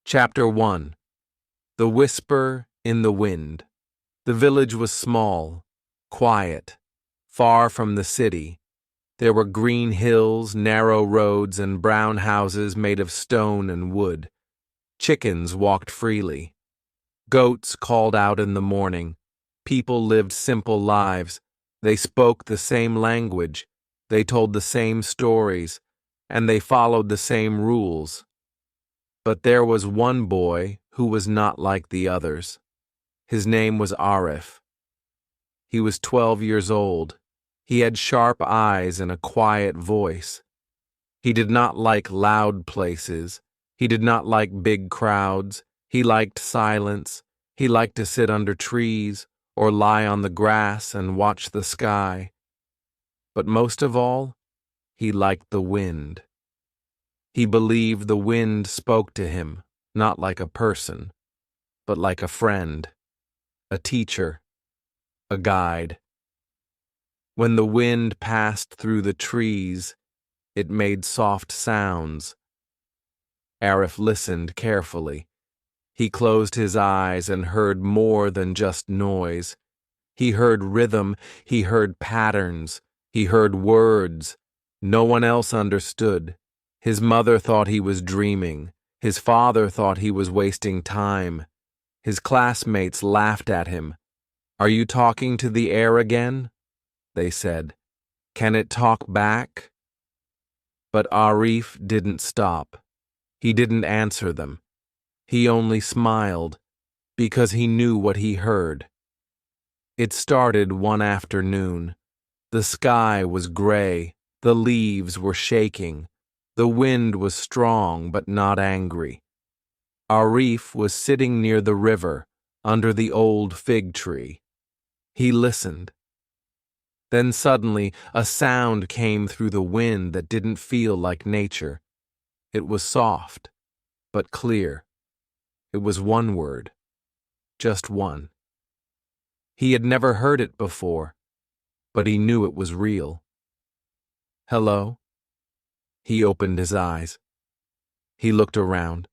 Chapter 1. The Whisper in the Wind. The village was small, quiet, far from the city. There were green hills, narrow roads, and brown houses made of stone and wood. Chickens walked freely. Goats called out in the morning. People lived simple lives. They spoke the same language. They told the same stories, and they followed the same rules. But there was one boy who was not like the others. His name was Arif. He was 12 years old. He had sharp eyes and a quiet voice. He did not like loud places. He did not like big crowds. He liked silence. He liked to sit under trees or lie on the grass and watch the sky. But most of all, he liked the wind. He believed the wind spoke to him, not like a person, but like a friend, a teacher, a guide. When the wind passed through the trees, it made soft sounds. Arif listened carefully. He closed his eyes and heard more than just noise. He heard rhythm, he heard patterns, he heard words. No one else understood. His mother thought he was dreaming. His father thought he was wasting time. His classmates laughed at him. "Are you talking to the air again?" they said. "Can it talk back?" But Arif didn't stop. He didn't answer them. He only smiled, because he knew what he heard. It started one afternoon. The sky was gray. The leaves were shaking. The wind was strong but not angry. Arif was sitting near the river, under the old fig tree. He listened. Then suddenly a sound came through the wind that didn't feel like nature. It was soft, but clear. It was one word, just one. He had never heard it before, but he knew it was real. "Hello?" He opened his eyes. He looked around.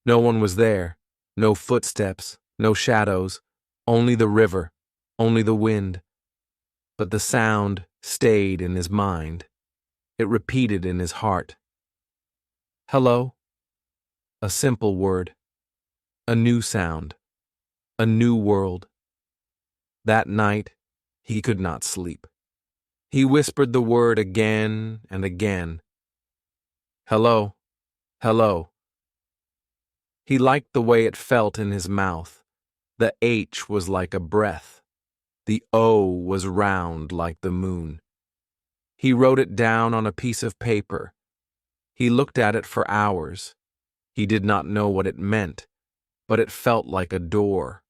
No one was there. No footsteps, no shadows, only the river, only the wind. But the sound stayed in his mind. It repeated in his heart. "Hello?" A simple word. A new sound. A new world. That night, he could not sleep. He whispered the word again and again. "Hello, hello." He liked the way it felt in his mouth. The H was like a breath. The O was round like the moon. He wrote it down on a piece of paper. He looked at it for hours. He did not know what it meant, but it felt like a door.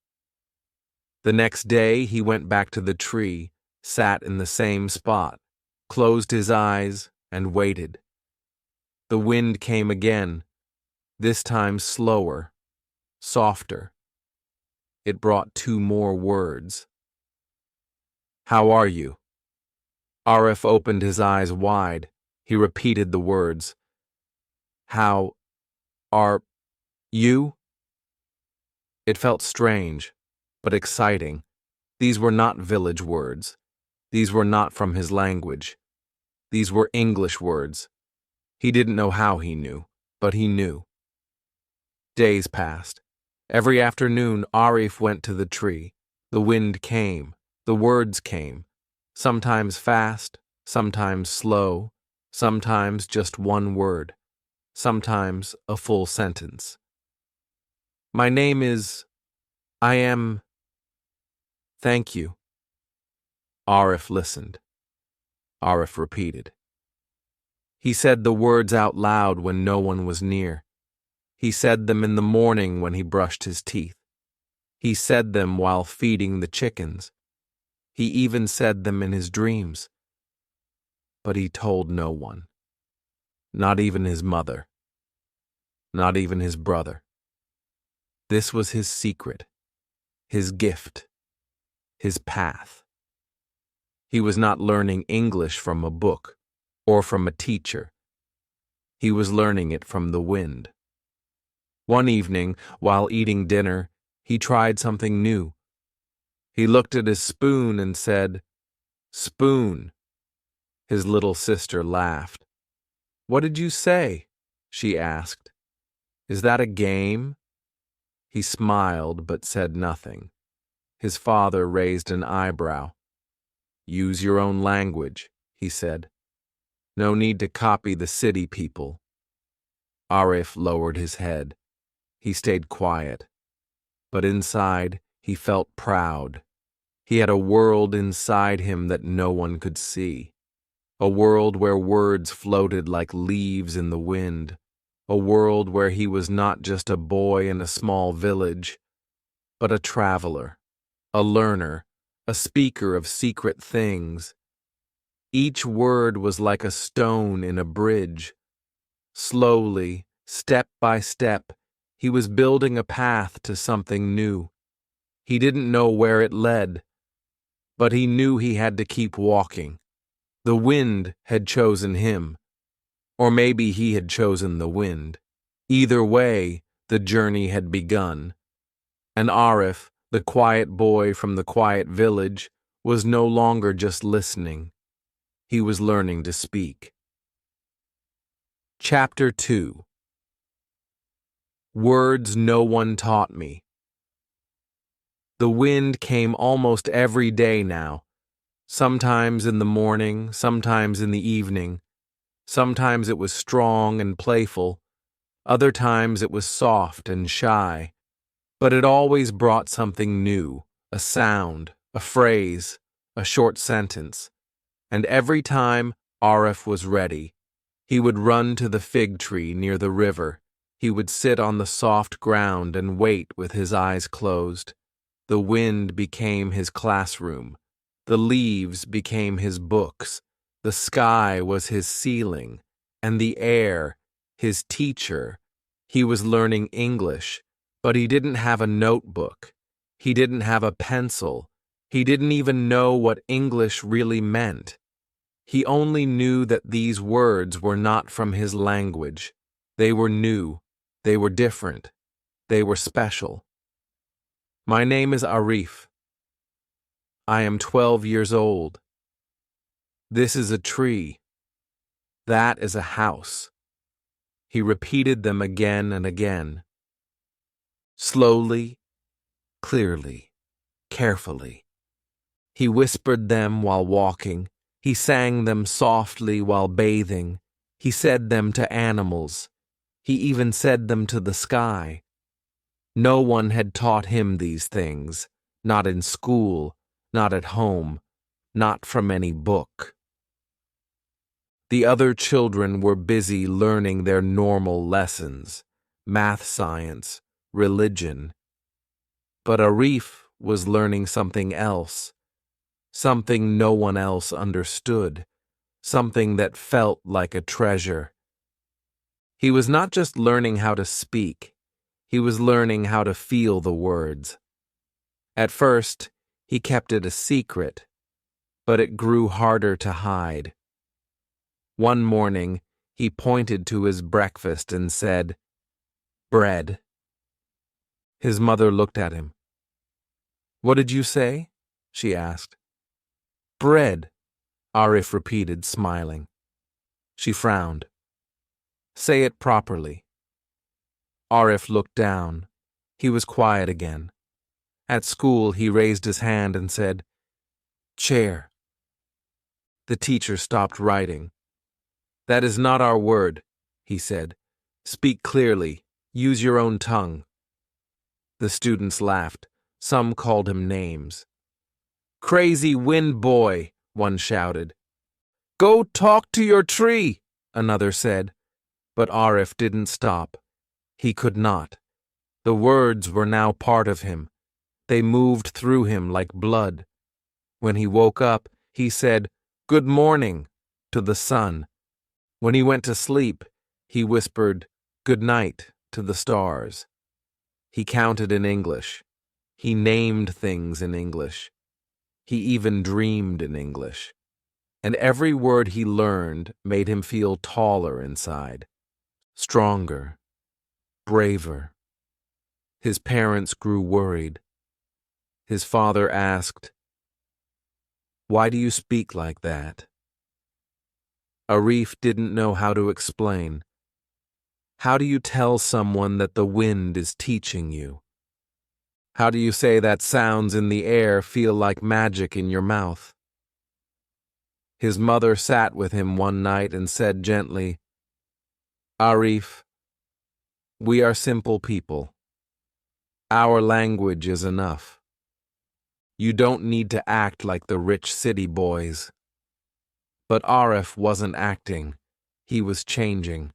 The next day he went back to the tree, sat in the same spot, closed his eyes, and waited. The wind came again, this time slower, softer. It brought two more words. "How are you?" Arif opened his eyes wide. He repeated the words. "How are you?" It felt strange, but exciting. These were not village words. These were not from his language. These were English words. He didn't know how he knew, but he knew. Days passed. Every afternoon, Arif went to the tree. The wind came. The words came. Sometimes fast, sometimes slow, sometimes just one word, sometimes a full sentence. "My name is... I am... Thank you." Arif listened. Arif repeated. He said the words out loud when no one was near. He said them in the morning when he brushed his teeth. He said them while feeding the chickens. He even said them in his dreams. But he told no one. Not even his mother. Not even his brother. This was his secret, his gift, his path. He was not learning English from a book or from a teacher. He was learning it from the wind. One evening, while eating dinner, he tried something new. He looked at his spoon and said, "Spoon." His little sister laughed. "What did you say?" she asked. "Is that a game?" He smiled but said nothing. His father raised an eyebrow. "Use your own language," he said. "No need to copy the city people." Arif lowered his head. He stayed quiet. But inside, he felt proud. He had a world inside him that no one could see. A world where words floated like leaves in the wind. A world where he was not just a boy in a small village, but a traveler, a learner, a speaker of secret things. Each word was like a stone in a bridge. Slowly, step by step, he was building a path to something new. He didn't know where it led, but he knew he had to keep walking. The wind had chosen him, or maybe he had chosen the wind. Either way, the journey had begun. And Arif, the quiet boy from the quiet village, was no longer just listening. He was learning to speak. Chapter 2. Words no one taught me. The wind came almost every day now, sometimes in the morning, sometimes in the evening. Sometimes it was strong and playful, other times it was soft and shy. But it always brought something new, a sound, a phrase, a short sentence. And every time Arif was ready, he would run to the fig tree near the river. He would sit on the soft ground and wait with his eyes closed. The wind became his classroom. The leaves became his books. The sky was his ceiling, and the air, his teacher. He was learning English, but he didn't have a notebook. He didn't have a pencil. He didn't even know what English really meant. He only knew that these words were not from his language. They were new. They were different. They were special. My name is Arif. I am 12 years old. This is a tree. That is a house. He repeated them again and again. Slowly, clearly, carefully. He whispered them while walking. He sang them softly while bathing. He said them to animals. He even said them to the sky. No one had taught him these things, not in school, not at home, not from any book. The other children were busy learning their normal lessons, math, science, religion. But Arif was learning something else, something no one else understood, something that felt like a treasure. He was not just learning how to speak, he was learning how to feel the words. At first, he kept it a secret, but it grew harder to hide. One morning, he pointed to his breakfast and said, "Bread." His mother looked at him. "What did you say?" she asked. "Bread," Arif repeated, smiling. She frowned. "Say it properly." Arif looked down. He was quiet again. At school, he raised his hand and said, "Chair." The teacher stopped writing. "That is not our word," he said. "Speak clearly. Use your own tongue." The students laughed. Some called him names. "Crazy wind boy," one shouted. "Go talk to your tree," another said. But Arif didn't stop. He could not. The words were now part of him. They moved through him like blood. When he woke up, he said, "Good morning," to the sun. When he went to sleep, he whispered, "Good night," to the stars. He counted in English. He named things in English. He even dreamed in English. And every word he learned made him feel taller inside, stronger, braver. His parents grew worried. His father asked, "Why do you speak like that?" Arif didn't know how to explain. How do you tell someone that the wind is teaching you? How do you say that sounds in the air feel like magic in your mouth? His mother sat with him one night and said gently, "Arif, we are simple people. Our language is enough. You don't need to act like the rich city boys." But Arif wasn't acting. He was changing.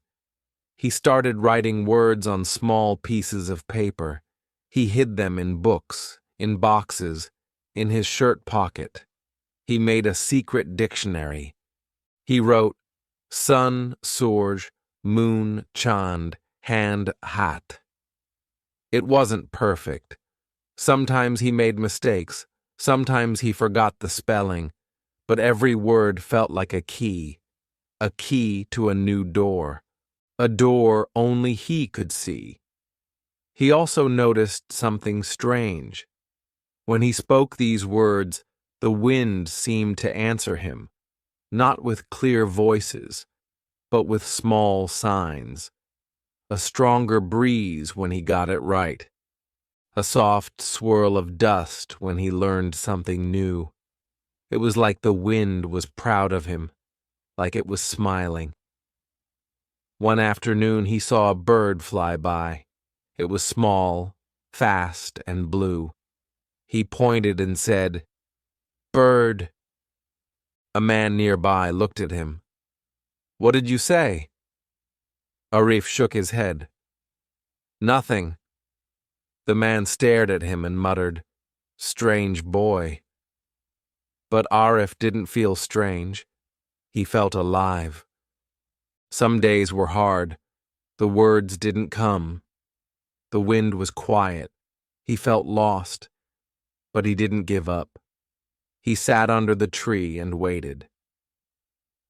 He started writing words on small pieces of paper. He hid them in books, in boxes, in his shirt pocket. He made a secret dictionary. He wrote, "Sun, Surj, Moon, Chand, Hand, Hat." It wasn't perfect. Sometimes he made mistakes. Sometimes he forgot the spelling. But every word felt like a key to a new door, a door only he could see. He also noticed something strange. When he spoke these words, the wind seemed to answer him, not with clear voices, but with small signs. A stronger breeze when he got it right. A soft swirl of dust when he learned something new. It was like the wind was proud of him, like it was smiling. One afternoon he saw a bird fly by. It was small, fast, and blue. He pointed and said, "Bird." A man nearby looked at him. "What did you say?" Arif shook his head. "Nothing." The man stared at him and muttered, "Strange boy." But Arif didn't feel strange. He felt alive. Some days were hard. The words didn't come. The wind was quiet. He felt lost, but he didn't give up. He sat under the tree and waited.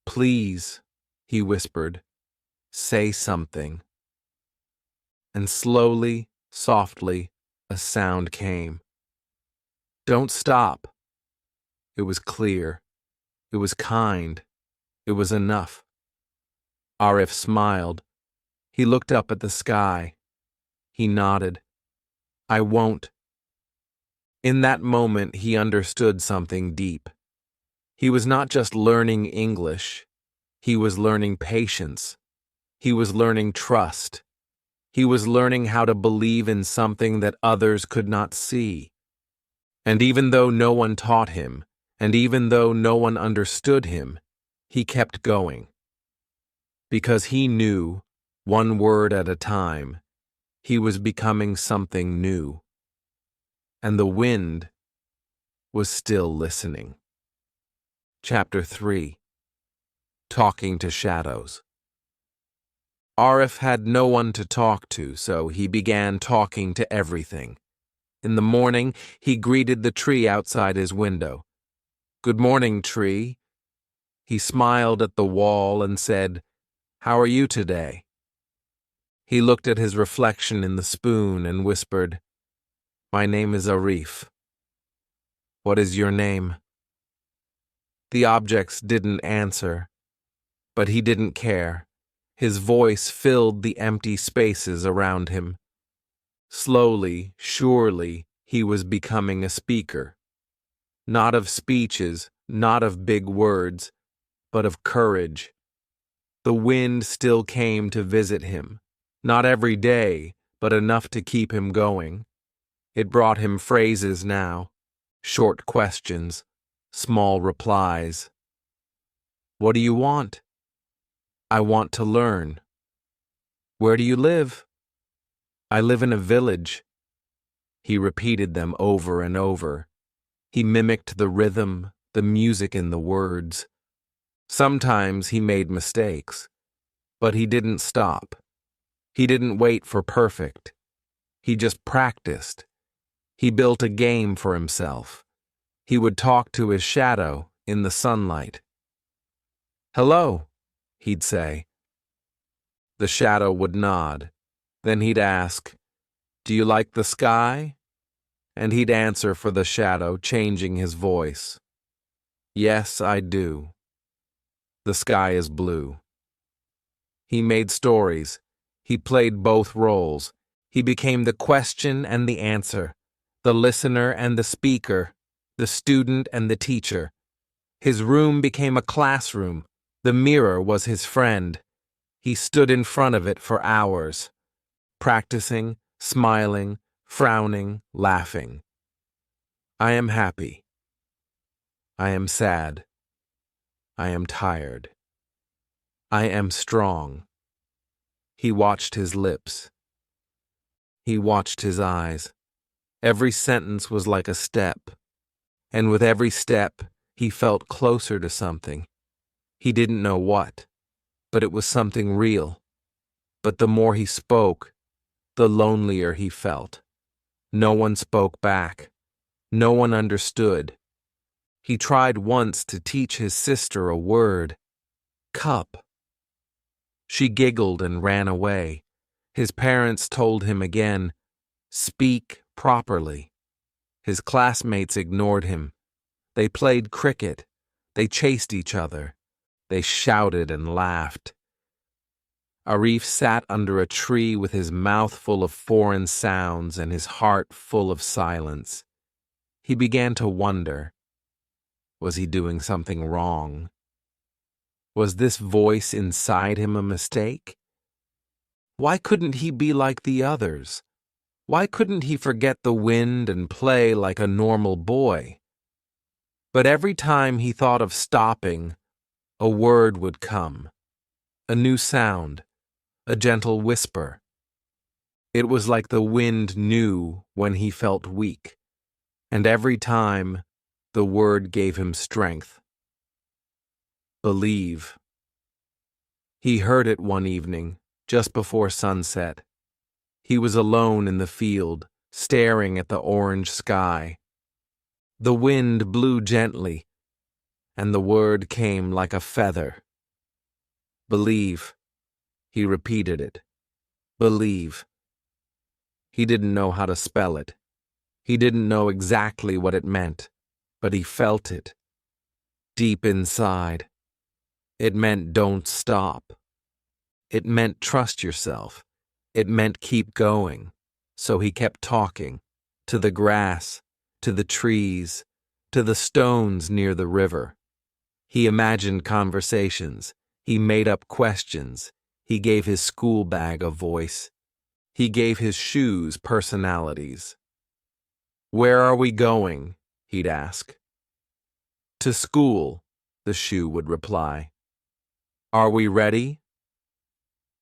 "Please," he whispered, "say something." And slowly, softly, a sound came. "Don't stop." It was clear. It was kind. It was enough. Arif smiled. He looked up at the sky. He nodded. "I won't." In that moment, he understood something deep. He was not just learning English. He was learning patience. He was learning trust. He was learning how to believe in something that others could not see. And even though no one taught him, and even though no one understood him, he kept going. Because he knew, one word at a time, he was becoming something new. And the wind was still listening. Chapter 3. Talking to Shadows. Arif had no one to talk to, so he began talking to everything. In the morning, he greeted the tree outside his window. "Good morning, tree." He smiled at the wall and said, "How are you today?" He looked at his reflection in the spoon and whispered, "My name is Arif." "What is your name?" The objects didn't answer, but he didn't care. His voice filled the empty spaces around him. Slowly, surely, he was becoming a speaker. Not of speeches, not of big words, but of courage. The wind still came to visit him. Not every day, but enough to keep him going. It brought him phrases now, short questions, small replies. "What do you want?" "I want to learn." "Where do you live?" "I live in a village." He repeated them over and over. He mimicked the rhythm, the music in the words. Sometimes he made mistakes, but he didn't stop. He didn't wait for perfect. He just practiced. He built a game for himself. He would talk to his shadow in the sunlight. "Hello," he'd say. The shadow would nod. Then he'd ask, Do you like the sky? And he'd answer for the shadow, changing his voice. Yes, I do. The sky is blue. He made stories. He played both roles. He became the question and the answer, the listener and the speaker, the student and the teacher. His room became a classroom. The mirror was his friend. He stood in front of it for hours, practicing, smiling, frowning, laughing. I am happy. I am sad. I am tired. I am strong. He watched his lips. He watched his eyes. Every sentence was like a step, and with every step, he felt closer to something. He didn't know what, but it was something real. But the more he spoke, the lonelier he felt. No one spoke back. No one understood. He tried once to teach his sister a word. Cup. She giggled and ran away. His parents told him again, speak properly. His classmates ignored him. They played cricket. They chased each other. They shouted and laughed. Arif sat under a tree with his mouth full of foreign sounds and his heart full of silence. He began to wonder, was he doing something wrong? Was this voice inside him a mistake? Why couldn't he be like the others? Why couldn't he forget the wind and play like a normal boy? But every time he thought of stopping, a word would come, a new sound, a gentle whisper. It was like the wind knew when he felt weak, and every time the word gave him strength. Believe. He heard it one evening, just before sunset. He was alone in the field, staring at the orange sky. The wind blew gently, and the word came like a feather. Believe. He repeated it. Believe. He didn't know how to spell it. He didn't know exactly what it meant, but he felt it. Deep inside. It meant don't stop. It meant trust yourself. It meant keep going. So he kept talking, to the grass, to the trees, to the stones near the river. He imagined conversations. He made up questions. He gave his school bag a voice. He gave his shoes personalities. Where are we going? He'd ask. To school, the shoe would reply. Are we ready?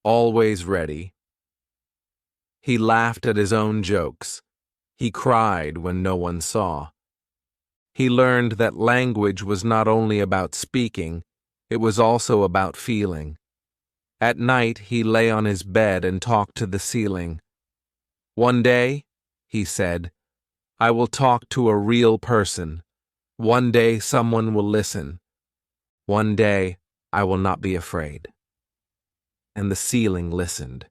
Always ready. He laughed at his own jokes. He cried when no one saw. He learned that language was not only about speaking, it was also about feeling. At night, he lay on his bed and talked to the ceiling. One day, he said, I will talk to a real person. One day, someone will listen. One day, I will not be afraid. And the ceiling listened,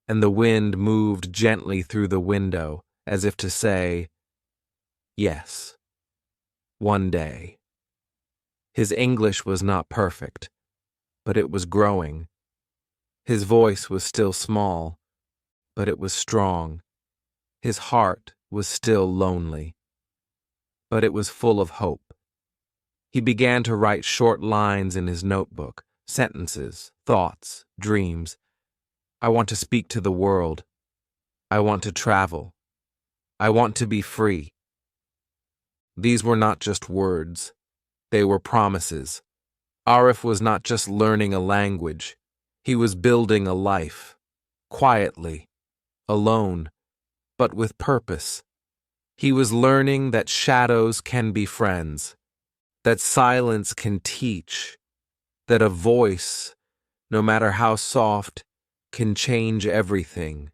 and the wind moved gently through the window, as if to say, yes, one day. His English was not perfect, but it was growing. His voice was still small, but it was strong. His heart was still lonely, but it was full of hope. He began to write short lines in his notebook, sentences, thoughts, dreams. I want to speak to the world. I want to travel. I want to be free. These were not just words. They were promises. Arif was not just learning a language. He was building a life. Quietly. Alone. But with purpose. He was learning that shadows can be friends. That silence can teach. That a voice, no matter how soft, can change everything.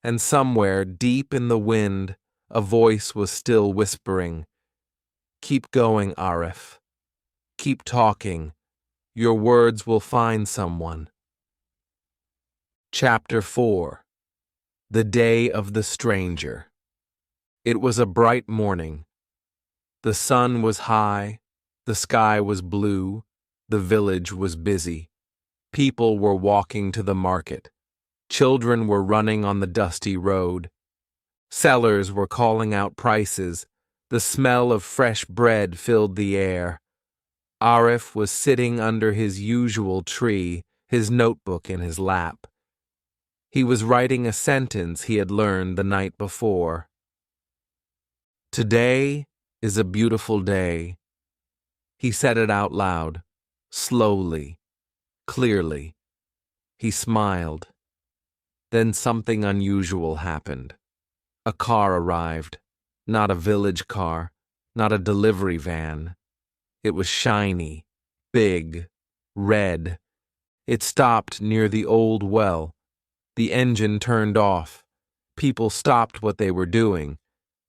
And somewhere, deep in the wind, a voice was still whispering, keep going, Arif. Keep talking. Your words will find someone. Chapter 4. The Day of the Stranger. It was a bright morning. The sun was high, the sky was blue, the village was busy. People were walking to the market. Children were running on the dusty road. Sellers were calling out prices. The smell of fresh bread filled the air. Arif was sitting under his usual tree, his notebook in his lap. He was writing a sentence he had learned the night before. Today is a beautiful day. He said it out loud, slowly, clearly. He smiled. Then something unusual happened. A car arrived. Not a village car, not a delivery van. It was shiny, big, red. It stopped near the old well. The engine turned off. People stopped what they were doing.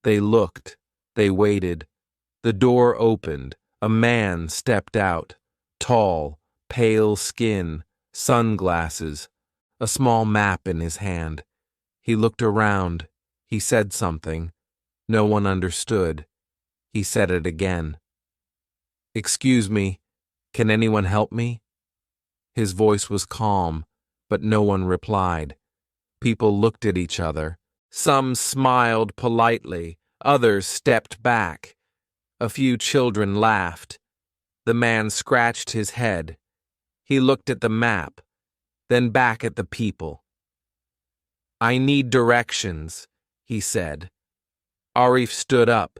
They looked. They waited. The door opened. A man stepped out. Tall, pale skin, sunglasses, a small map in his hand. He looked around. He said something. No one understood. He said it again. "Excuse me, can anyone help me?" His voice was calm, but no one replied. People looked at each other. Some smiled politely, others stepped back. A few children laughed. The man scratched his head. He looked at the map, then back at the people. "I need directions," he said. Arif stood up.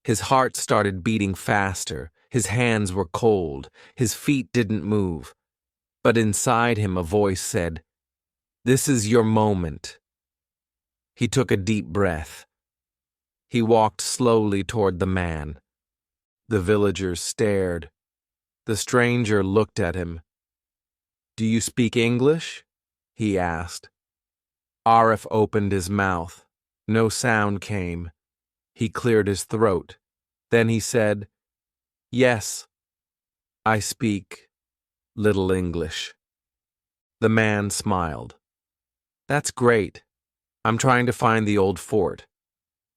His heart started beating faster. His hands were cold. His feet didn't move. But inside him a voice said, "This is your moment." He took a deep breath. He walked slowly toward the man. The villagers stared. The stranger looked at him. "Do you speak English?" he asked. Arif opened his mouth. No sound came. He cleared his throat. Then he said, "Yes, I speak little English." The man smiled. "That's great. I'm trying to find the old fort.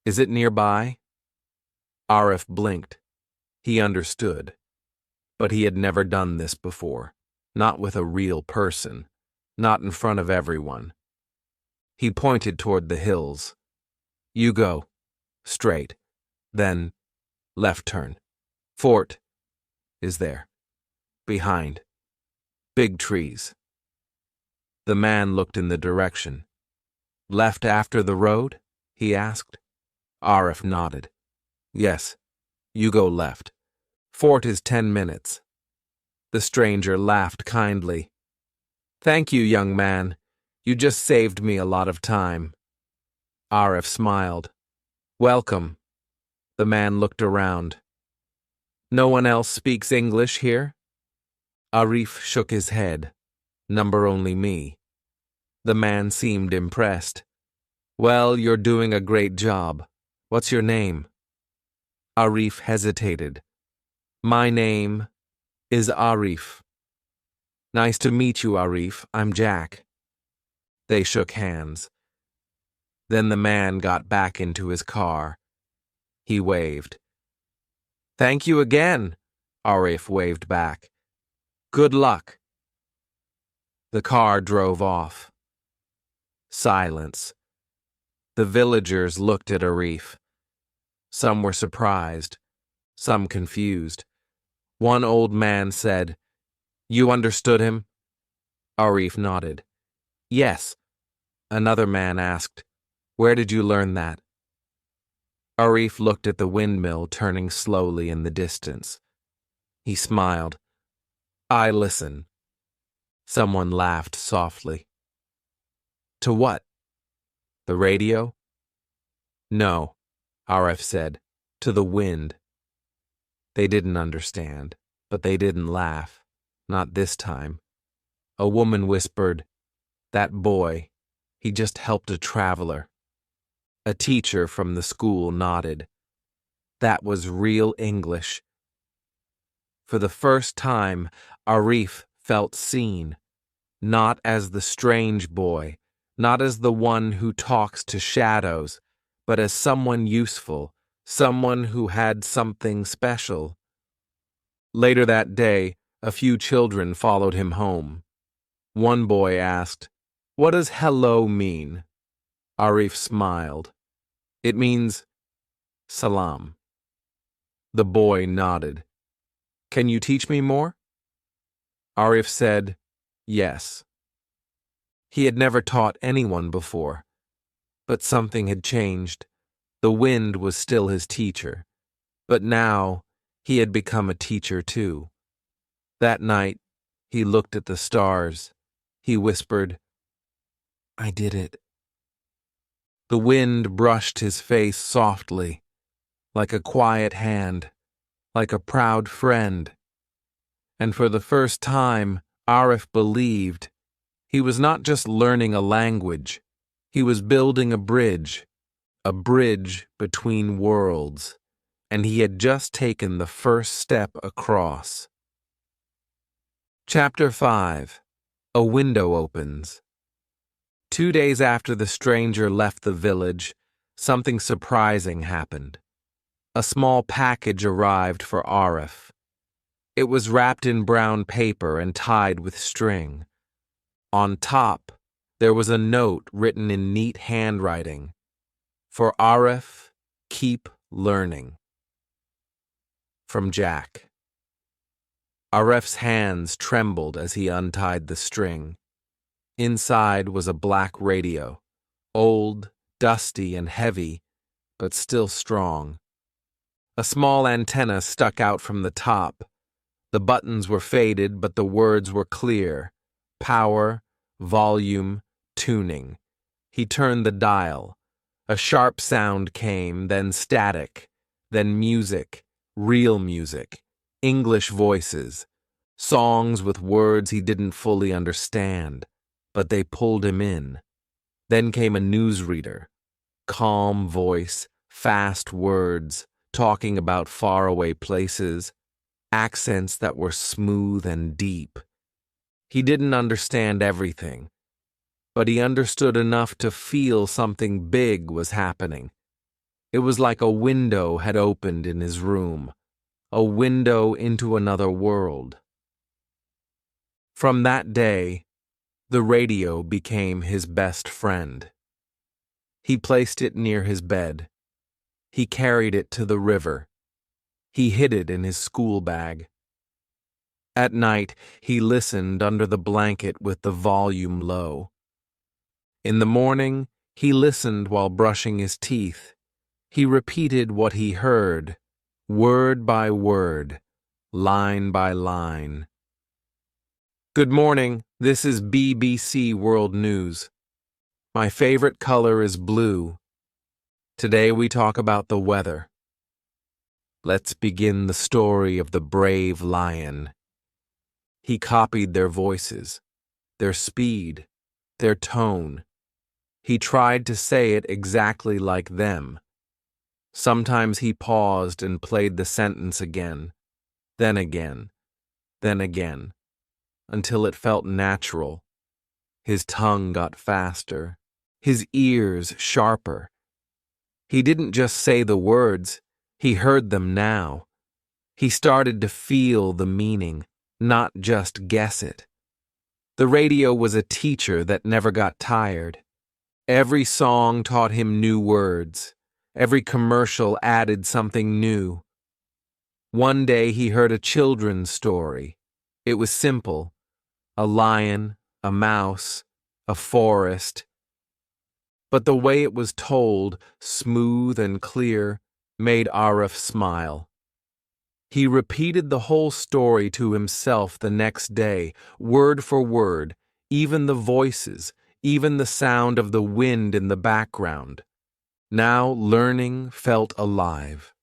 Is it nearby?" Arif blinked. He understood. But he had never done this before. Not with a real person. Not in front of everyone. He pointed toward the hills. "You go. Straight. Then, left turn. Fort is there. Behind. Big trees." The man looked in the direction. "Left after the road?" he asked. Arif nodded. "Yes. You go left. Fort is 10 minutes. The stranger laughed kindly. "Thank you, young man. You just saved me a lot of time." Arif smiled. "Welcome." The man looked around. "No one else speaks English here?" Arif shook his head. "Number only me." The man seemed impressed. "Well, you're doing a great job. What's your name?" Arif hesitated. "My name is Arif." "Nice to meet you, Arif. I'm Jack." They shook hands. Then the man got back into his car. He waved. "Thank you again," Arif waved back. "Good luck." The car drove off. Silence. The villagers looked at Arif. Some were surprised, some confused. One old man said, "You understood him?" Arif nodded. "Yes." Another man asked, "Where did you learn that?" Arif looked at the windmill turning slowly in the distance. He smiled. "I listen." Someone laughed softly. "To what? The radio?" "No," Arif said. "To the wind." They didn't understand, but they didn't laugh. Not this time. A woman whispered, "That boy, he just helped a traveler." A teacher from the school nodded. That was real English. For the first time, Arif felt seen, not as the strange boy, not as the one who talks to shadows, but as someone useful, someone who had something special. Later that day, a few children followed him home. One boy asked, "What does hello mean?" Arif smiled. "It means salam." The boy nodded. "Can you teach me more?" Arif said, "Yes." He had never taught anyone before, but something had changed. The wind was still his teacher, but now he had become a teacher too. That night, he looked at the stars. He whispered, "I did it." The wind brushed his face softly, like a quiet hand, like a proud friend. And for the first time, Arif believed he was not just learning a language, he was building a bridge between worlds, and he had just taken the first step across. Chapter 5. A Window Opens. 2 days after the stranger left the village, something surprising happened. A small package arrived for Arif. It was wrapped in brown paper and tied with string. On top, there was a note written in neat handwriting. "For Arif, keep learning." From Jack. Arif's hands trembled as he untied the string. Inside was a black radio, old, dusty, and heavy, but still strong. A small antenna stuck out from the top. The buttons were faded, but the words were clear. Power, volume, tuning. He turned the dial. A sharp sound came, then static, then music, real music, English voices, songs with words he didn't fully understand, but they pulled him in. Then came a newsreader, calm voice, fast words, talking about faraway places, accents that were smooth and deep. He didn't understand everything, but he understood enough to feel something big was happening. It was like a window had opened in his room, a window into another world. From that day, the radio became his best friend. He placed it near his bed. He carried it to the river. He hid it in his school bag. At night, he listened under the blanket with the volume low. In the morning, he listened while brushing his teeth. He repeated what he heard, word by word, line by line. "Good morning, this is BBC World News. My favorite color is blue. Today we talk about the weather. Let's begin the story of the brave lion." He copied their voices, their speed, their tone. He tried to say it exactly like them. Sometimes he paused and played the sentence again, then again, then again, until it felt natural. His tongue got faster, his ears sharper. He didn't just say the words, he heard them now. He started to feel the meaning, not just guess it. The radio was a teacher that never got tired. Every song taught him new words. Every commercial added something new. One day he heard a children's story. It was simple. A lion, a mouse, a forest. But the way it was told, smooth and clear, made Arif smile. He repeated the whole story to himself the next day, word for word, even the voices, even the sound of the wind in the background. Now learning felt alive.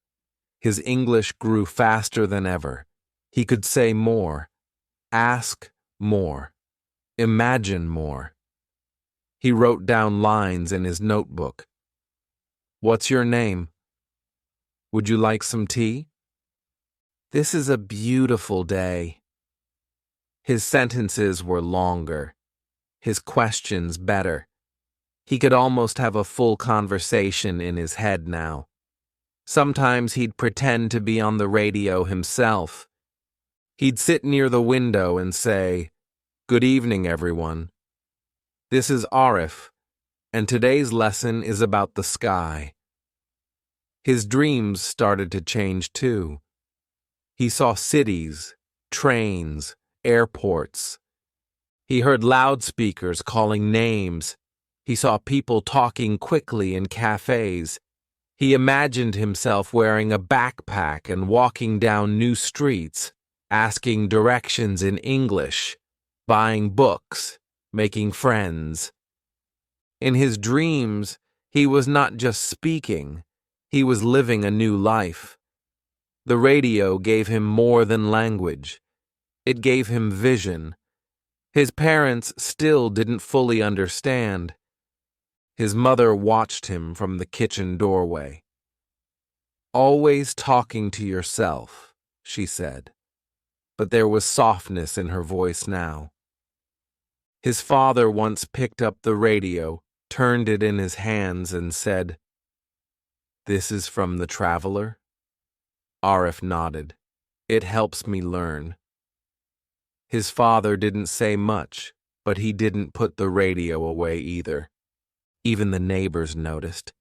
His English grew faster than ever. He could say more, ask more, imagine more. He wrote down lines in his notebook. "What's your name? Would you like some tea? This is a beautiful day." His sentences were longer, his questions better. He could almost have a full conversation in his head now. Sometimes he'd pretend to be on the radio himself. He'd sit near the window and say, "Good evening, everyone. This is Arif, and today's lesson is about the sky." His dreams started to change too. He saw cities, trains, airports. He heard loudspeakers calling names. He saw people talking quickly in cafes. He imagined himself wearing a backpack and walking down new streets, asking directions in English, buying books, making friends. In his dreams, he was not just speaking, he was living a new life. The radio gave him more than language. It gave him vision. His parents still didn't fully understand. His mother watched him from the kitchen doorway. "Always talking to yourself," she said, but there was softness in her voice now. His father once picked up the radio, turned it in his hands, and said, "This is from the Traveler?" Arif nodded. "It helps me learn." His father didn't say much, but he didn't put the radio away either. Even the neighbors noticed.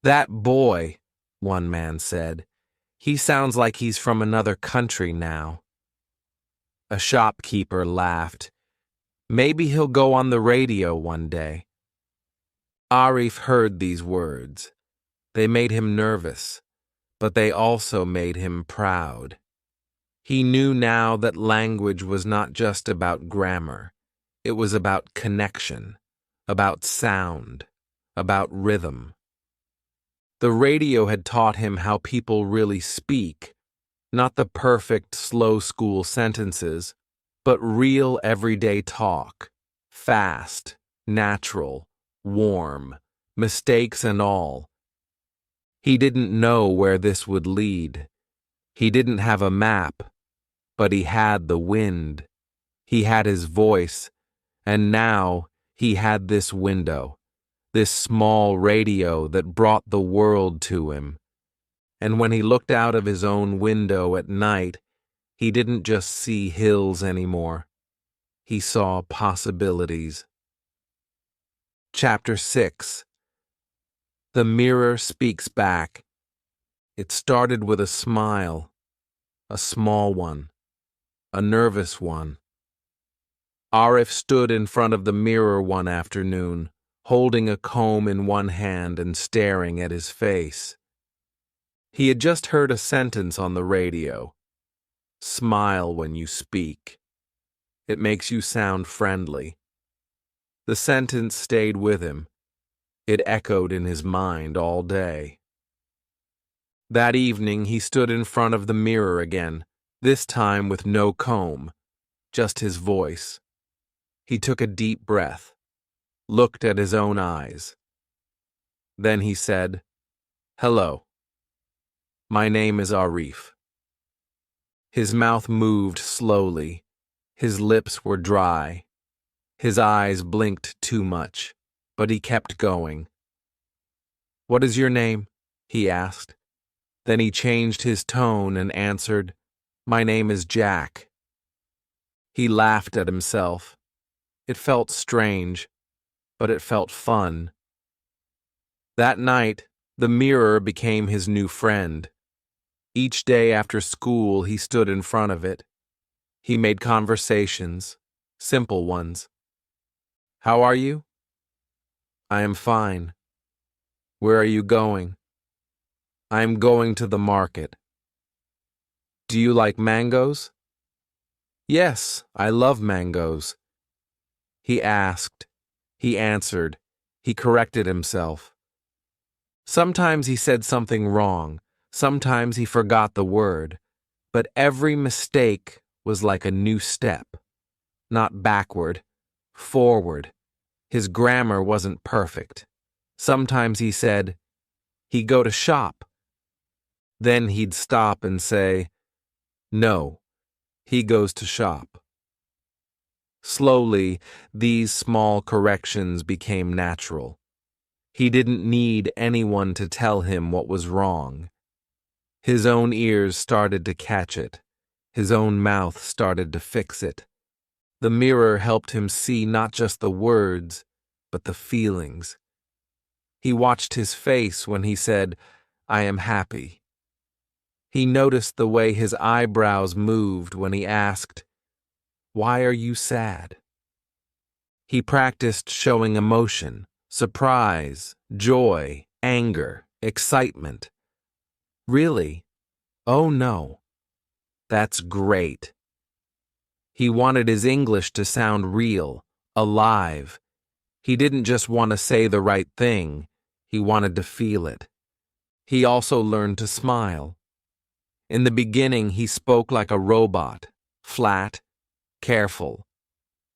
"That boy," one man said, "he sounds like he's from another country now." A shopkeeper laughed. "Maybe he'll go on the radio one day." Arif heard these words. They made him nervous, but they also made him proud. He knew now that language was not just about grammar. It was about connection, about sound, about rhythm. The radio had taught him how people really speak, not the perfect slow school sentences, but real everyday talk, fast, natural, warm, mistakes and all. He didn't know where this would lead. He didn't have a map, but he had the wind. He had his voice, and now he had this window, this small radio that brought the world to him. And when he looked out of his own window at night, he didn't just see hills anymore. He saw possibilities. Chapter 6. The Mirror Speaks Back. It started with a smile, a small one, a nervous one. Arif stood in front of the mirror one afternoon, holding a comb in one hand and staring at his face. He had just heard a sentence on the radio. "Smile when you speak. It makes you sound friendly." The sentence stayed with him. It echoed in his mind all day. That evening he stood in front of the mirror again, this time with no comb, just his voice. He took a deep breath, looked at his own eyes. Then he said, "Hello. My name is Arif." His mouth moved slowly. His lips were dry. His eyes blinked too much, but he kept going. "What is your name?" he asked. Then he changed his tone and answered, "My name is Jack." He laughed at himself. It felt strange, but it felt fun. That night, the mirror became his new friend. Each day after school, he stood in front of it. He made conversations, simple ones. "How are you?" "I am fine." "Where are you going?" "I am going to the market." "Do you like mangoes?" "Yes, I love mangoes." He asked. He answered. He corrected himself. Sometimes he said something wrong. Sometimes he forgot the word. But every mistake was like a new step. Not backward, forward. His grammar wasn't perfect. Sometimes he said, "He go to shop." Then he'd stop and say, "No, he goes to shop." Slowly, these small corrections became natural. He didn't need anyone to tell him what was wrong. His own ears started to catch it. His own mouth started to fix it. The mirror helped him see not just the words, but the feelings. He watched his face when he said, "I am happy." He noticed the way his eyebrows moved when he asked, "Why are you sad?" He practiced showing emotion, surprise, joy, anger, excitement. Really? Oh no. That's great. He wanted his English to sound real, alive. He didn't just want to say the right thing, he wanted to feel it. He also learned to smile. In the beginning, he spoke like a robot, flat, careful.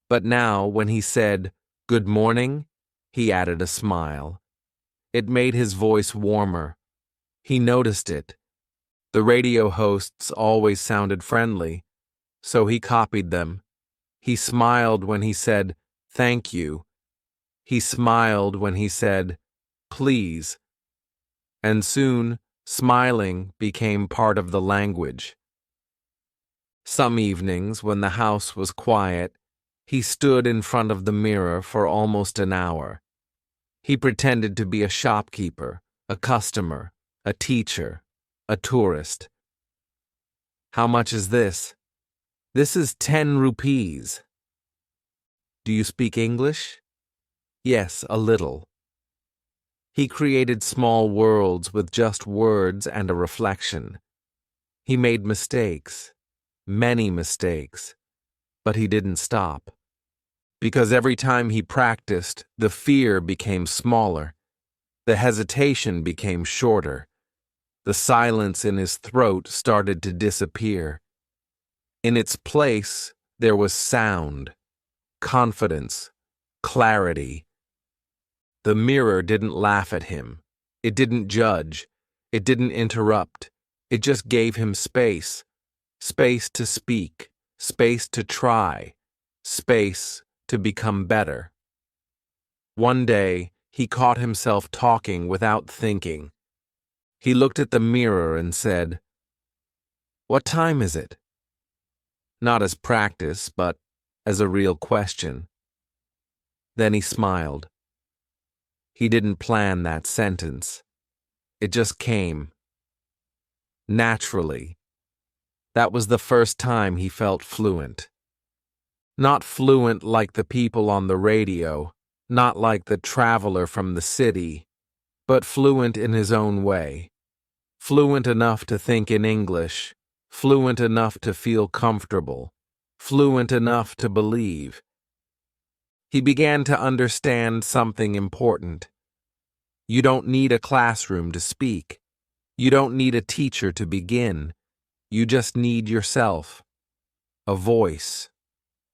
But now, when he said, "Good morning," he added a smile. It made his voice warmer. He noticed it. The radio hosts always sounded friendly, so he copied them. He smiled when he said, "Thank you." He smiled when he said, "Please." And soon, smiling became part of the language. Some evenings, when the house was quiet, he stood in front of the mirror for almost an hour. He pretended to be a shopkeeper, a customer, a teacher, a tourist. "How much is this?" "This is 10 rupees. "Do you speak English?" "Yes, a little." He created small worlds with just words and a reflection. He made mistakes, many mistakes, but he didn't stop. Because every time he practiced, the fear became smaller, the hesitation became shorter, the silence in his throat started to disappear. In its place, there was sound, confidence, clarity. The mirror didn't laugh at him. It didn't judge. It didn't interrupt. It just gave him space. Space to speak. Space to try. Space to become better. One day, he caught himself talking without thinking. He looked at the mirror and said, "What time is it?" Not as practice, but as a real question. Then he smiled. He didn't plan that sentence. It just came. Naturally. That was the first time he felt fluent. Not fluent like the people on the radio, not like the traveler from the city, but fluent in his own way. Fluent enough to think in English, fluent enough to feel comfortable, fluent enough to believe. He began to understand something important. You don't need a classroom to speak. You don't need a teacher to begin. You just need yourself, a voice,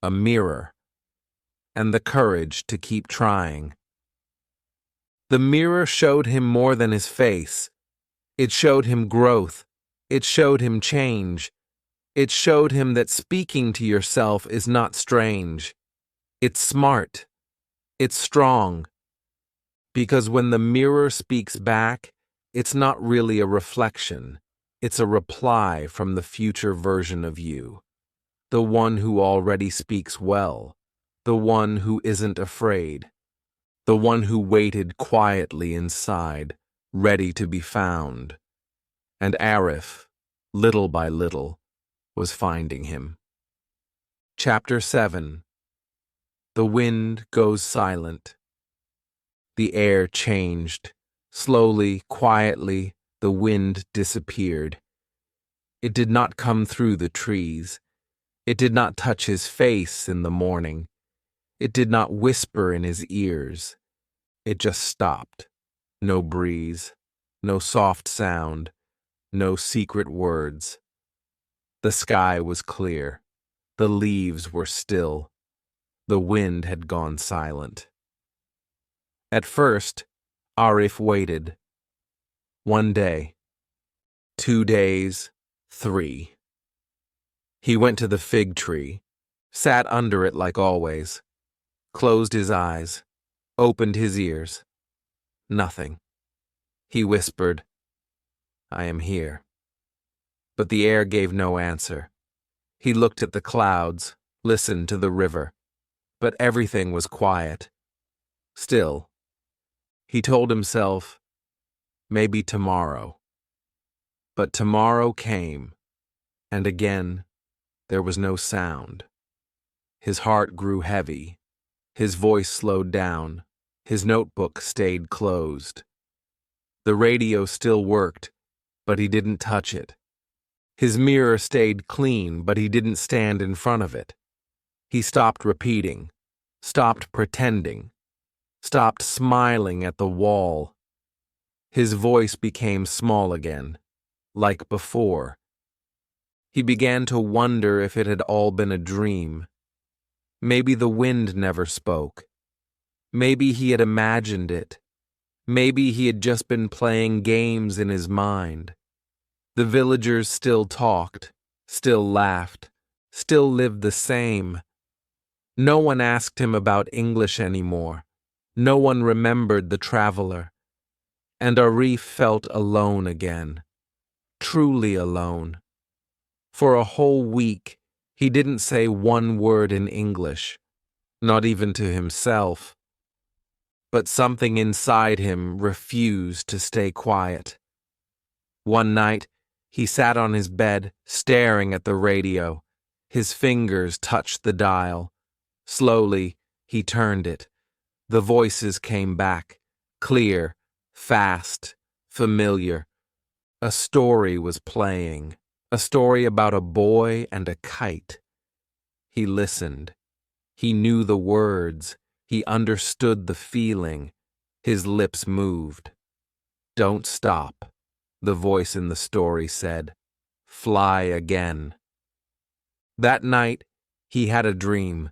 a mirror, and the courage to keep trying. The mirror showed him more than his face. It showed him growth. It showed him change. It showed him that speaking to yourself is not strange. It's smart. It's strong. Because when the mirror speaks back, it's not really a reflection. It's a reply from the future version of you. The one who already speaks well. The one who isn't afraid. The one who waited quietly inside, ready to be found. And Arif, little by little, was finding him. Chapter 7. The wind goes silent. The air changed. Slowly, quietly, the wind disappeared. It did not come through the trees. It did not touch his face in the morning. It did not whisper in his ears. It just stopped. No breeze, no soft sound, no secret words. The sky was clear. The leaves were still. The wind had gone silent. At first, Arif waited. 1 day, 2 days, 3. He went to the fig tree. sat under it like always, closed his eyes, opened his ears. Nothing. He whispered, "I am here." But the air gave no answer. He looked at the clouds, listened to the river, but everything was quiet. Still. He told himself, maybe tomorrow. But tomorrow came, and again there was no sound. His heart grew heavy. His voice slowed down. His notebook stayed closed. The radio still worked, but he didn't touch it. His mirror stayed clean, but he didn't stand in front of it. He stopped repeating, stopped pretending, stopped smiling at the wall. His voice became small again, like before. He began to wonder if it had all been a dream. Maybe the wind never spoke. Maybe he had imagined it. Maybe he had just been playing games in his mind. The villagers still talked, still laughed, still lived the same. No one asked him about English anymore. No one remembered the traveler. And Arif felt alone again. Truly alone. For a whole week, he didn't say one word in English, not even to himself. But something inside him refused to stay quiet. One night, he sat on his bed, staring at the radio. His fingers touched the dial. Slowly, he turned it. The voices came back, clear, fast, familiar. A story was playing, a story about a boy and a kite. He listened. He knew the words. He understood the feeling. His lips moved. "Don't stop," the voice in the story said. "Fly again." That night, he had a dream.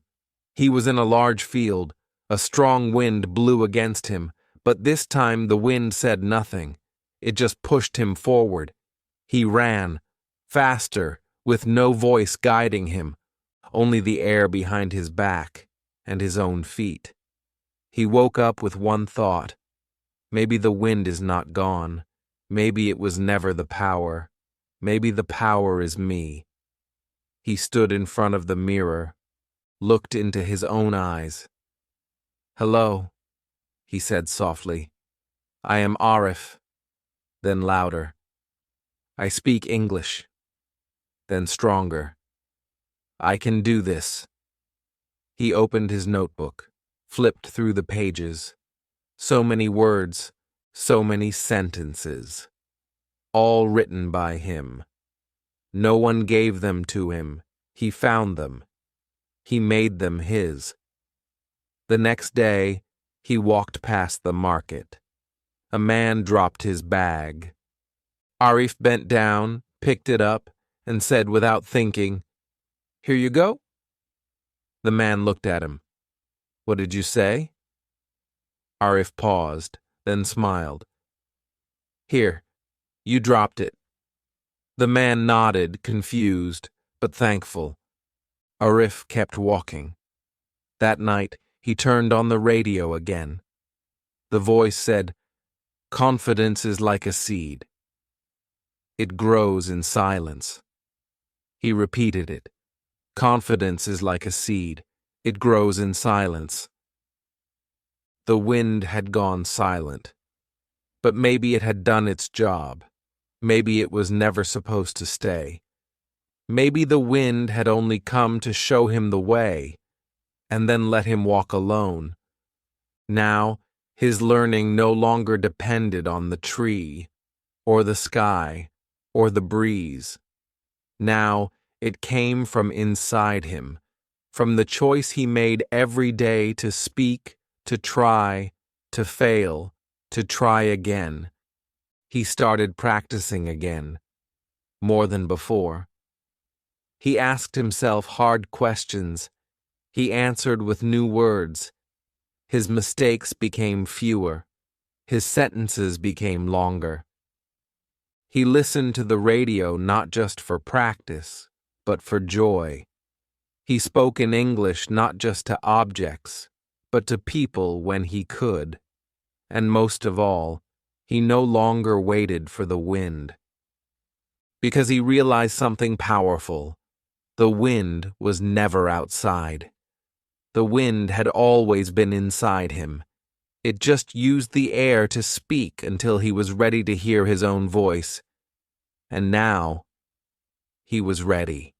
He was in a large field. A strong wind blew against him, but this time the wind said nothing. It just pushed him forward. He ran, faster, with no voice guiding him, only the air behind his back and his own feet. He woke up with one thought. Maybe the wind is not gone. Maybe it was never the power. Maybe the power is me. He stood in front of the mirror, looked into his own eyes. "Hello," he said softly. "I am Arif." Then louder. "I speak English." Then stronger. "I can do this." He opened his notebook, flipped through the pages. So many words, so many sentences. All written by him. No one gave them to him. He found them. He made them his. The next day, he walked past the market. A man dropped his bag. Arif bent down, picked it up, and said without thinking, "Here you go." The man looked at him. "What did you say?" Arif paused, then smiled. "Here, you dropped it." The man nodded, confused, but thankful. Arif kept walking. That night, he turned on the radio again. The voice said, "Confidence is like a seed. It grows in silence." He repeated it. "Confidence is like a seed. It grows in silence." The wind had gone silent. But maybe it had done its job. Maybe it was never supposed to stay. Maybe the wind had only come to show him the way, and then let him walk alone. Now, his learning no longer depended on the tree, or the sky, or the breeze. Now, it came from inside him, from the choice he made every day to speak, to try, to fail, to try again. He started practicing again, more than before. He asked himself hard questions. He answered with new words. His mistakes became fewer. His sentences became longer. He listened to the radio not just for practice, but for joy. He spoke in English not just to objects, but to people when he could. And most of all, he no longer waited for the wind. Because he realized something powerful. The wind was never outside. The wind had always been inside him. It just used the air to speak until he was ready to hear his own voice. And now, he was ready.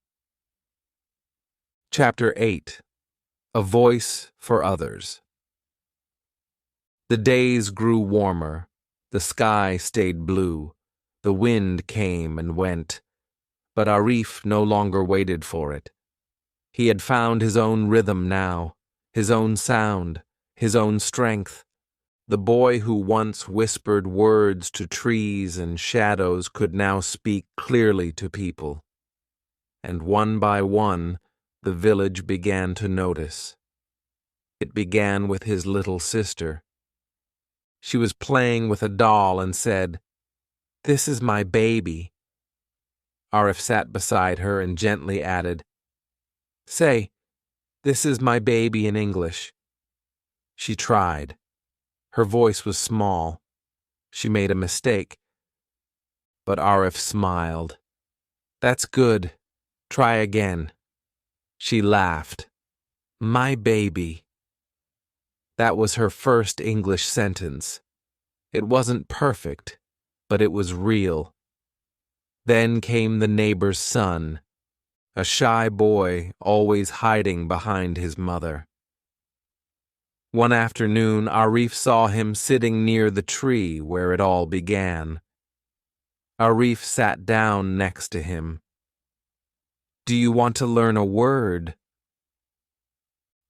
Chapter 8. A Voice for Others. The days grew warmer. The sky stayed blue. The wind came and went. But Arif no longer waited for it. He had found his own rhythm now, his own sound, his own strength. The boy who once whispered words to trees and shadows could now speak clearly to people. And one by one, the village began to notice. It began with his little sister. She was playing with a doll and said, "This is my baby." Arif sat beside her and gently added, "Say, 'This is my baby' in English." She tried. Her voice was small. She made a mistake. But Arif smiled. "That's good. Try again." She laughed. "My baby." That was her first English sentence. It wasn't perfect, but it was real. Then came the neighbor's son, a shy boy always hiding behind his mother. One afternoon, Arif saw him sitting near the tree where it all began. Arif sat down next to him. "Do you want to learn a word?"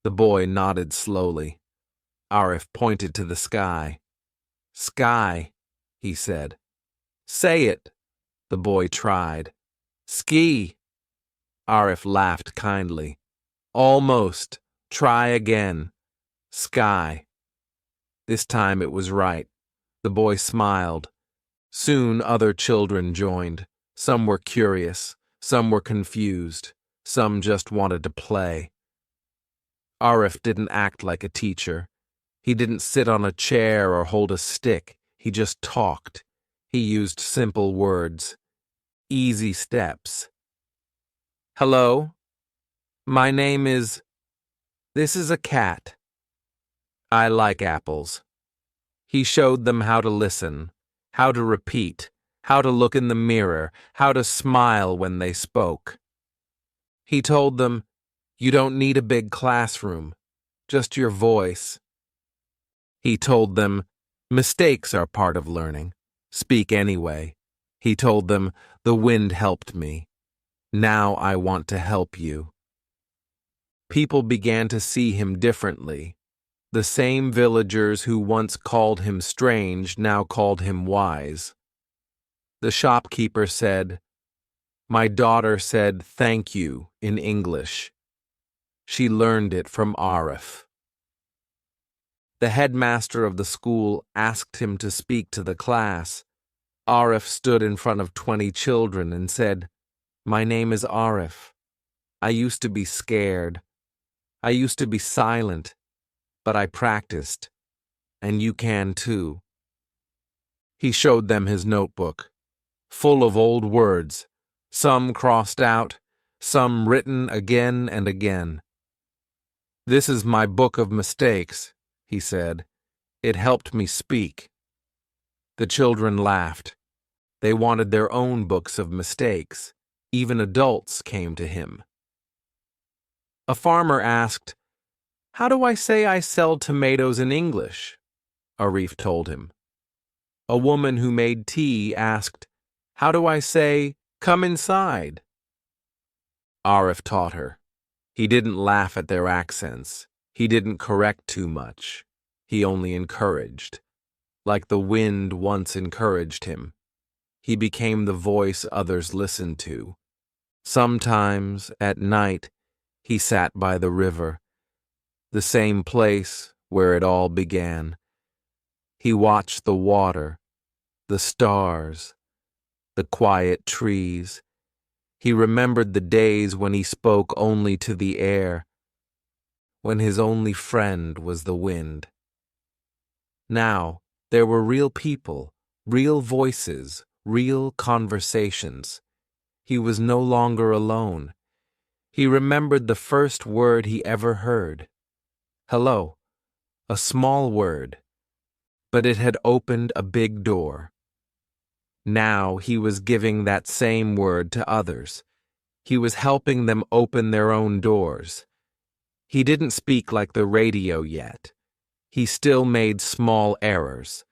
The boy nodded slowly. Arif pointed to the sky. "Sky," he said. "Say it." The boy tried. "Ski." Arif laughed kindly. "Almost. Try again. Sky." This time it was right. The boy smiled. Soon other children joined. Some were curious. Some were confused. Some just wanted to play. Arif didn't act like a teacher. He didn't sit on a chair or hold a stick. He just talked. He used simple words. Easy steps. "Hello. My name is... This is a cat. I like apples." He showed them how to listen, how to repeat, how to look in the mirror, how to smile when they spoke. He told them, "You don't need a big classroom, just your voice." He told them, "Mistakes are part of learning. Speak anyway." He told them, "The wind helped me. Now I want to help you." People began to see him differently. The same villagers who once called him strange now called him wise. The shopkeeper said, "My daughter said thank you in English. She learned it from Arif." The headmaster of the school asked him to speak to the class. Arif stood in front of 20 children and said, "My name is Arif. I used to be scared. I used to be silent, but I practiced, and you can too." He showed them his notebook, full of old words, some crossed out, some written again and again. "This is my book of mistakes," he said. "It helped me speak." The children laughed. They wanted their own books of mistakes. Even adults came to him. A farmer asked, "How do I say I sell tomatoes in English?" Arif told him. A woman who made tea asked, "How do I say, 'Come inside'?" Arif taught her. He didn't laugh at their accents. He didn't correct too much. He only encouraged. Like the wind once encouraged him. He became the voice others listened to. Sometimes, at night, he sat by the river, the same place where it all began. He watched the water, the stars, the quiet trees. He remembered the days when he spoke only to the air, when his only friend was the wind. Now, there were real people, real voices, real conversations. He was no longer alone. He remembered the first word he ever heard. Hello, a small word, but it had opened a big door. Now he was giving that same word to others. He was helping them open their own doors. He didn't speak like the radio yet. He still made small errors,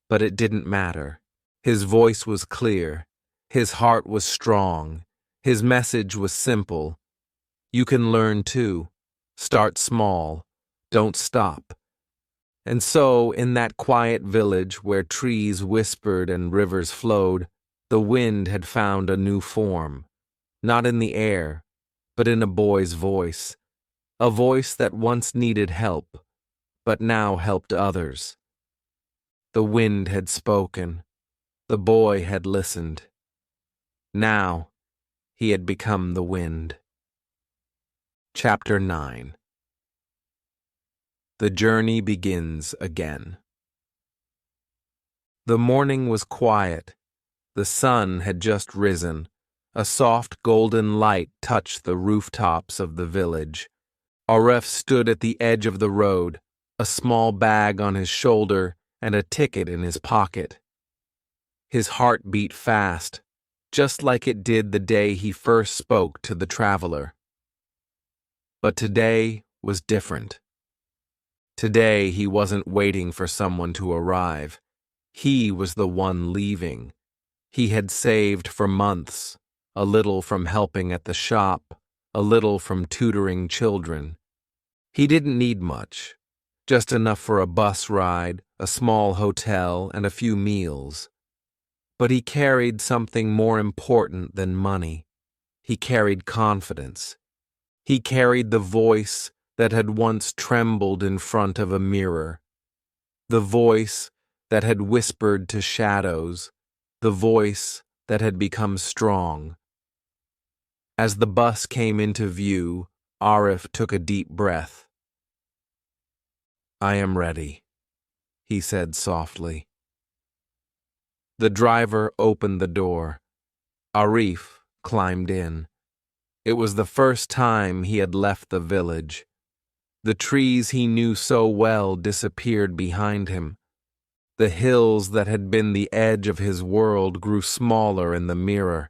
but it didn't matter. His voice was clear. His heart was strong. His message was simple. You can learn too. Start small. Don't stop. And so, in that quiet village where trees whispered and rivers flowed, the wind had found a new form. Not in the air, but in a boy's voice. A voice that once needed help, but now helped others. The wind had spoken. The boy had listened. Now, he had become the wind. Chapter 9. The journey begins again. The morning was quiet. The sun had just risen. A soft golden light touched the rooftops of the village. Aref stood at the edge of the road, a small bag on his shoulder and a ticket in his pocket. His heart beat fast, just like it did the day he first spoke to the traveler. But today was different. Today he wasn't waiting for someone to arrive. He was the one leaving. He had saved for months, a little from helping at the shop, a little from tutoring children. He didn't need much, just enough for a bus ride, a small hotel, and a few meals. But he carried something more important than money. He carried confidence. He carried the voice that had once trembled in front of a mirror. The voice that had whispered to shadows. The voice that had become strong. As the bus came into view, Arif took a deep breath. "I am ready," he said softly. The driver opened the door. Arif climbed in. It was the first time he had left the village. The trees he knew so well disappeared behind him. The hills that had been the edge of his world grew smaller in the mirror.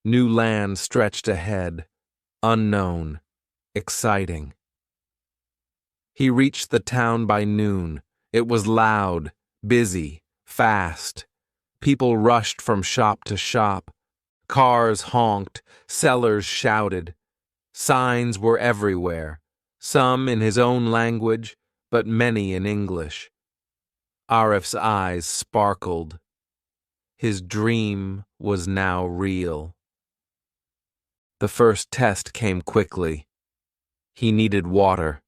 New land stretched ahead, unknown, exciting. He reached the town by noon. It was loud, busy, fast. People rushed from shop to shop. Cars honked, sellers shouted. Signs were everywhere, some in his own language, but many in English. Arif's eyes sparkled. His dream was now real. The first test came quickly. He needed water.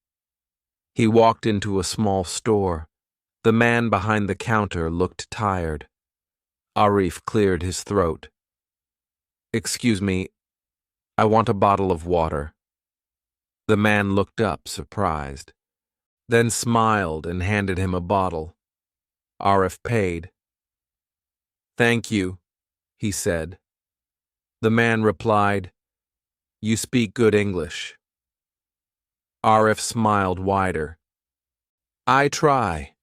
He walked into a small store. The man behind the counter looked tired. Arif cleared his throat. "Excuse me, I want a bottle of water." The man looked up, surprised, then smiled and handed him a bottle. Arif paid. "Thank you," he said. The man replied, "You speak good English." Arif smiled wider. "I try."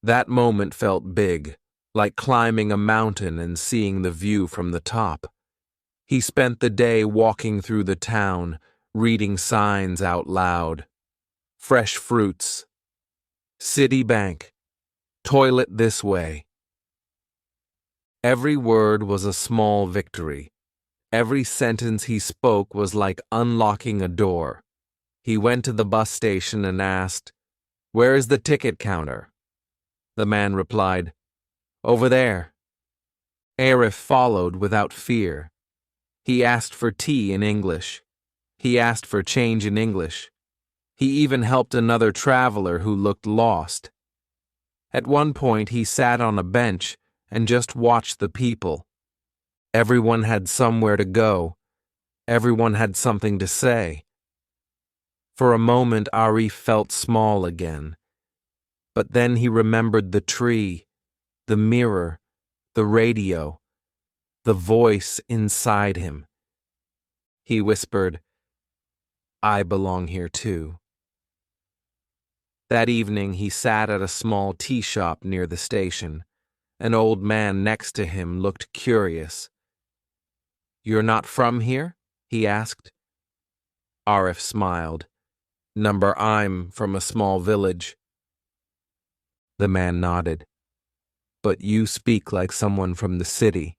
That moment felt big, like climbing a mountain and seeing the view from the top. He spent the day walking through the town, reading signs out loud. Fresh fruits. City Bank. Toilet this way. Every word was a small victory. Every sentence he spoke was like unlocking a door. He went to the bus station and asked, "Where is the ticket counter?" The man replied, "Over there." Arif followed without fear. He asked for tea in English. He asked for change in English. He even helped another traveler who looked lost. At one point, he sat on a bench and just watched the people. Everyone had somewhere to go. Everyone had something to say. For a moment, Arif felt small again. But then he remembered the tree, the mirror, the radio, the voice inside him. He whispered, "I belong here too." That evening, he sat at a small tea shop near the station. An old man next to him looked curious. "You're not from here?" he asked. Arif smiled. I'm from a small village." The man nodded. "But you speak like someone from the city."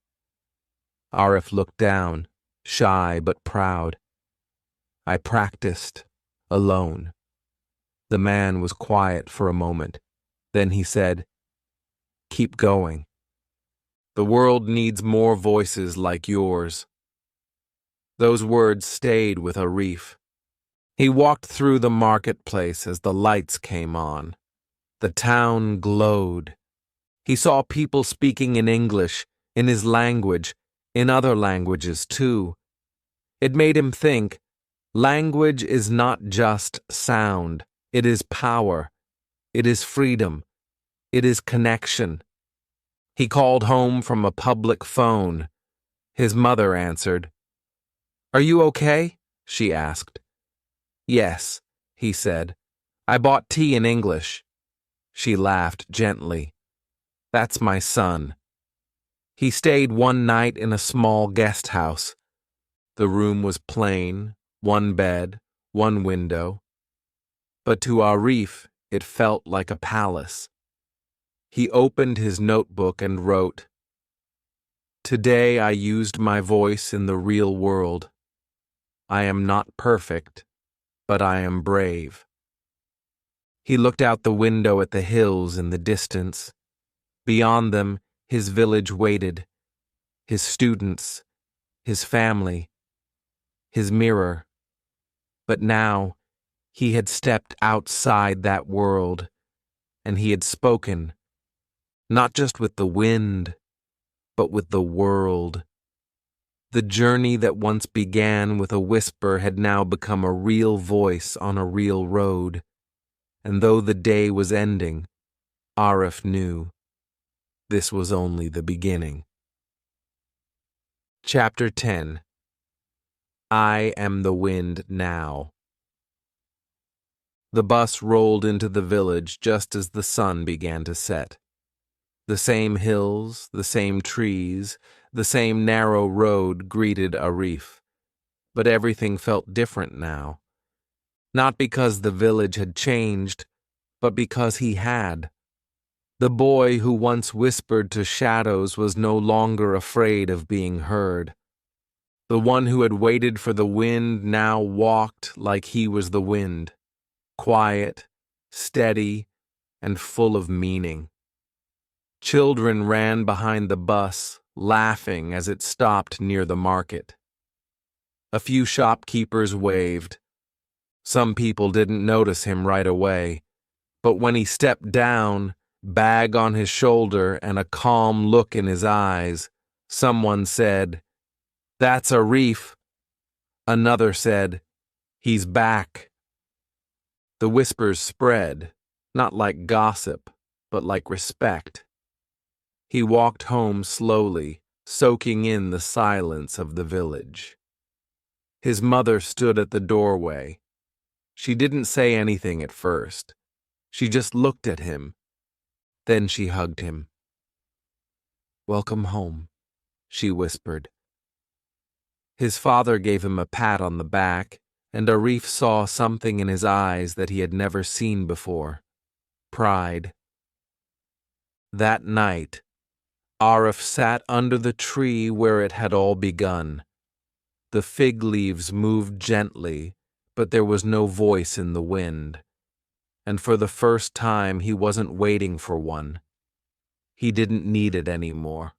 Arif looked down, shy but proud. "I practiced, alone." The man was quiet for a moment. Then he said, "Keep going. The world needs more voices like yours." Those words stayed with Arif. He walked through the marketplace as the lights came on. The town glowed. He saw people speaking in English, in his language, in other languages too. It made him think, language is not just sound. It is power. It is freedom. It is connection. He called home from a public phone. His mother answered. "Are you okay?" she asked. "Yes," he said. "I bought tea in English." She laughed gently. "That's my son." He stayed one night in a small guest house. The room was plain, one bed, one window. But to Arif, it felt like a palace. He opened his notebook and wrote, "Today I used my voice in the real world. I am not perfect, but I am brave." He looked out the window at the hills in the distance. Beyond them, his village waited, his students, his family, his mirror. But now, he had stepped outside that world, and he had spoken, not just with the wind, but with the world. The journey that once began with a whisper had now become a real voice on a real road. And though the day was ending, Arif knew this was only the beginning. Chapter 10. I am the wind now. The bus rolled into the village just as the sun began to set. The same hills, the same trees, the same narrow road greeted Arif. But everything felt different now. Not because the village had changed, but because he had. The boy who once whispered to shadows was no longer afraid of being heard. The one who had waited for the wind now walked like he was the wind, quiet, steady, and full of meaning. Children ran behind the bus, laughing as it stopped near the market. A few shopkeepers waved. Some people didn't notice him right away, but when he stepped down, bag on his shoulder and a calm look in his eyes, someone said, "That's Arif." Another said, "He's back." The whispers spread, not like gossip, but like respect. He walked home slowly, soaking in the silence of the village. His mother stood at the doorway. She didn't say anything at first. She just looked at him. Then she hugged him. "Welcome home," she whispered. His father gave him a pat on the back, and Arif saw something in his eyes that he had never seen before. Pride. That night, Arif sat under the tree where it had all begun. The fig leaves moved gently, but there was no voice in the wind. And for the first time, he wasn't waiting for one. He didn't need it anymore.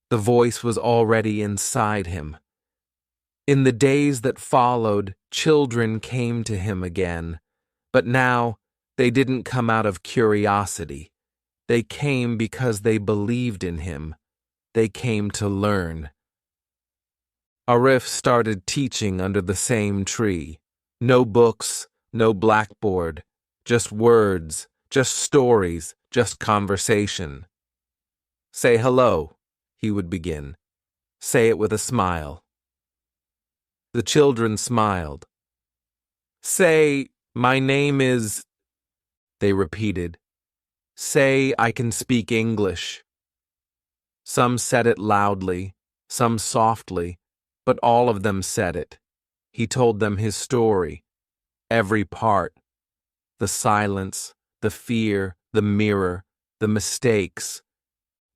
The voice was already inside him. In the days that followed, children came to him again, but now they didn't come out of curiosity. They came because they believed in him. They came to learn. Arif started teaching under the same tree. No books, no blackboard, just words, just stories, just conversation. Say hello, he would begin. Say it with a smile. The children smiled. Say, my name is, they repeated. Say, I can speak English. Some said it loudly, some softly, but all of them said it. He told them his story, every part. The silence, the fear, the mirror, the mistakes.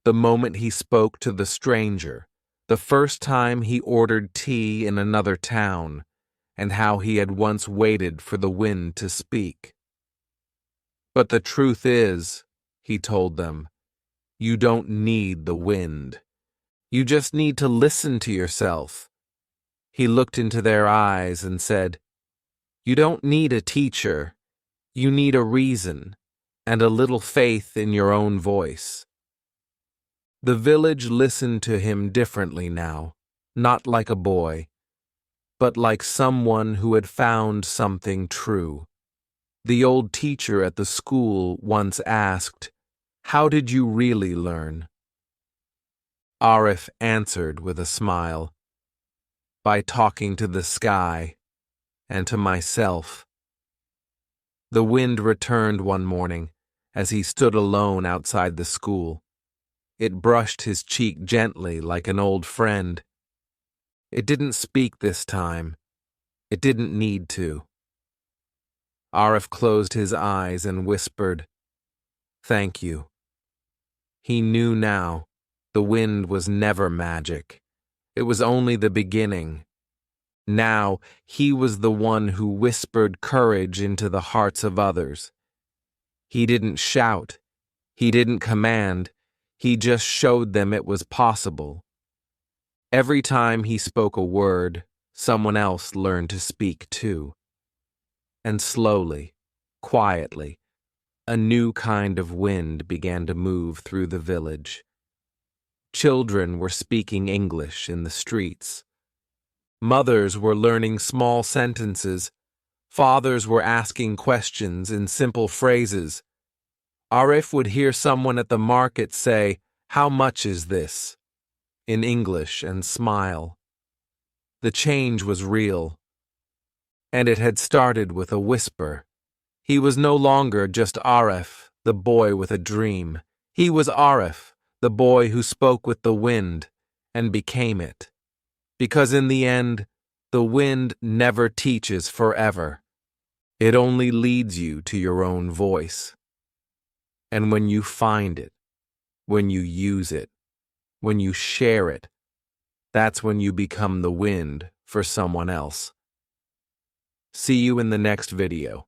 The moment he spoke to the stranger, the first time he ordered tea in another town, and how he had once waited for the wind to speak. But the truth is, he told them, you don't need the wind. You just need to listen to yourself. He looked into their eyes and said, you don't need a teacher. You need a reason and a little faith in your own voice. The village listened to him differently now, not like a boy, but like someone who had found something true. The old teacher at the school once asked, how did you really learn? Arif answered with a smile, by talking to the sky and to myself. The wind returned one morning as he stood alone outside the school. It brushed his cheek gently like an old friend. It didn't speak this time. It didn't need to. Arif closed his eyes and whispered, thank you. He knew now the wind was never magic. It was only the beginning. Now he was the one who whispered courage into the hearts of others. He didn't shout. He didn't command. He just showed them it was possible. Every time he spoke a word, someone else learned to speak too. And slowly, quietly, a new kind of wind began to move through the village. Children were speaking English in the streets. Mothers were learning small sentences. Fathers were asking questions in simple phrases. Arif would hear someone at the market say, how much is this? In English, and smile. The change was real. And it had started with a whisper. He was no longer just Arif, the boy with a dream. He was Arif, the boy who spoke with the wind, and became it. Because in the end, the wind never teaches forever. It only leads you to your own voice. And when you find it, when you use it, when you share it, that's when you become the wind for someone else. See you in the next video.